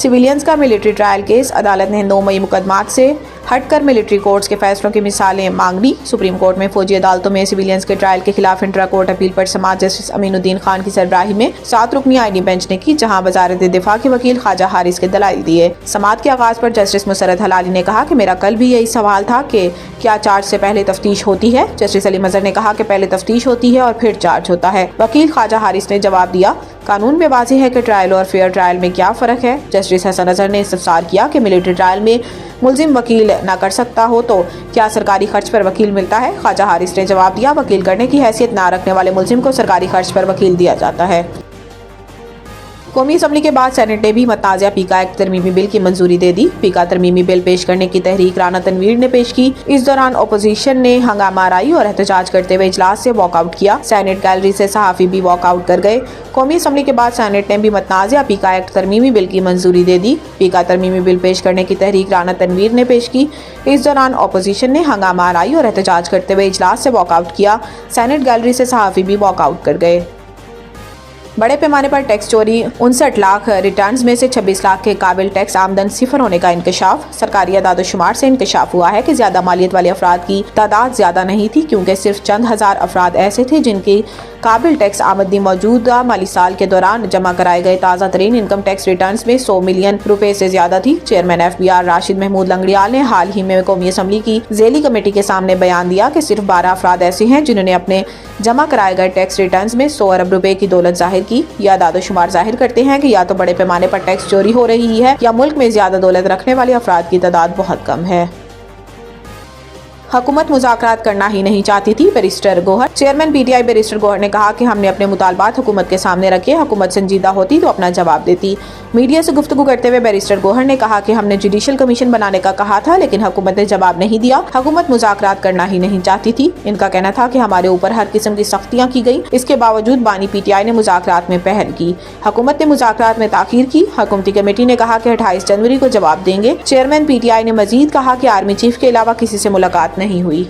Civilians का military trial case, अदालत ने 9 मई मुकदमात से हटकर मिलिट्री कोर्ट्स के फैसलों की मिसालें मांगी। सुप्रीम कोर्ट में फौजी अदालतों में सिविलियंस के ट्रायल के खिलाफ इंट्रा कोर्ट अपील पर समाअत जस्टिस अमीनुद्दीन खान की सरबराही में 7 रुकनी आईनी बेंच ने की, जहां वजारत दिफा के वकील ख्वाजा हारिस के दलाइल दिए। समाअत के आगाज पर जस्टिस मुसरत हलाली ने कहा कि मेरा कल भी यही सवाल था कि क्या चार्ज से पहले तफ्तीश होती है। जस्टिस अली मजहर ने कहा कि पहले तफ्तीश होती है और फिर चार्ज होता है। वकील ख्वाजा हारिस ने जवाब दिया, कानून में वाज़ेह है कि ट्रायल और फेयर ट्रायल में क्या फ़र्क है। जस्टिस हसन अजहर ने इस्तफसार किया कि मिलिट्री ट्रायल में मुलजिम वकील ना कर सकता हो तो क्या सरकारी खर्च पर वकील मिलता है। ख्वाजा हारिस ने जवाब दिया, वकील करने की हैसियत ना रखने वाले मुलजिम को सरकारी खर्च पर वकील दिया जाता है। कौमी असम्बली के बाद सेनेट ने भी मतनाज़ा पीका एक्ट तरमीमी बिल की मंजूरी दे दी। पीका तरमीमी बिल पेश करने की तहरीक राना तनवीर ने पेश की। इस दौरान अपोजिशन ने हंगामा आराई और एहतजाज करते हुए इजलास से वॉकआउट किया। सेनेट गैलरी से सहाफ़ी भी वॉकआउट कर गए। कौमी असम्बली के बाद सेनेट ने भी मतनाज़ा पीका एक्ट तरमीमी बिल की मंजूरी दे दी। पीका तरमीमी बिल पेश करने की तहरीक राना तनवीर ने पेश की। इस दौरान अपोजिशन ने हंगामा आराई और एहतजाज करते हुए इजलास से वॉकआउट किया। सेनेट गैलरी से सहाफ़ी भी वॉकआउट कर गए। बड़े पैमाने पर टैक्स चोरी, 59 लाख रिटर्न्स में से 26 लाख के काबिल टैक्स आमदन सिफर होने का इंकशाफ। सरकारी अदाद-ओ-शुमार से इंकशाफ हुआ है कि ज्यादा मालियत वाले अफराद की तादाद ज्यादा नहीं थी, क्योंकि सिर्फ चंद हजार अफराद ऐसे थे जिनकी काबिल टैक्स आमदनी मौजूदा माली साल के दौरान जमा कराए गए ताज़ा तरीन इनकम टैक्स रिटर्न्स में 100 मिलियन रुपए से ज्यादा थी। चेयरमैन FBR राशिद महमूद लंगड़ियाल ने हाल ही में कौमी असम्बली की ज़ेली कमेटी के सामने बयान दिया कि सिर्फ 12 अफराद ऐसे हैं जिन्होंने अपने जमा कराए गए टैक्स रिटर्न्स में 100 अरब रुपए की दौलत जाहिर की। यह अदाद-ओ-शुमार जाहिर करते हैं कि या तो बड़े पैमाने पर टैक्स चोरी हो रही है या मुल्क में ज्यादा दौलत रखने वाले अफराद की तादाद बहुत कम है। हुकूमत मुज़ाकरात करना ही नहीं चाहती थी, barrister Gohar. Chairman PTI barrister Gohar ने कहा कि हमने अपने मुतालबात हुकूमत के सामने रखे, हुकूमत संजीदा होती तो अपना जवाब देती। मीडिया से गुफ्तगू करते हुए बैरिस्टर गौहर ने कहा कि हमने जुडिशल कमीशन बनाने का कहा था, लेकिन हुकूमत ने जवाब नहीं दिया। हुकूमत मुज़ाकरात करना ही नहीं चाहती थी। इनका कहना था कि हमारे ऊपर हर किस्म की सख्तियाँ की गई, इसके बावजूद बानी PTI ने मुज़ाकरात में पहल की। हुकूमत ने मुज़ाकरात में ताख़ीर की। हुकूमती कमेटी ने कहा कि 28 जनवरी को जवाब देंगे। चेयरमैन PTI ने मजीद कहा कि आर्मी चीफ के अलावा किसी से मुलाकात नहीं हुई।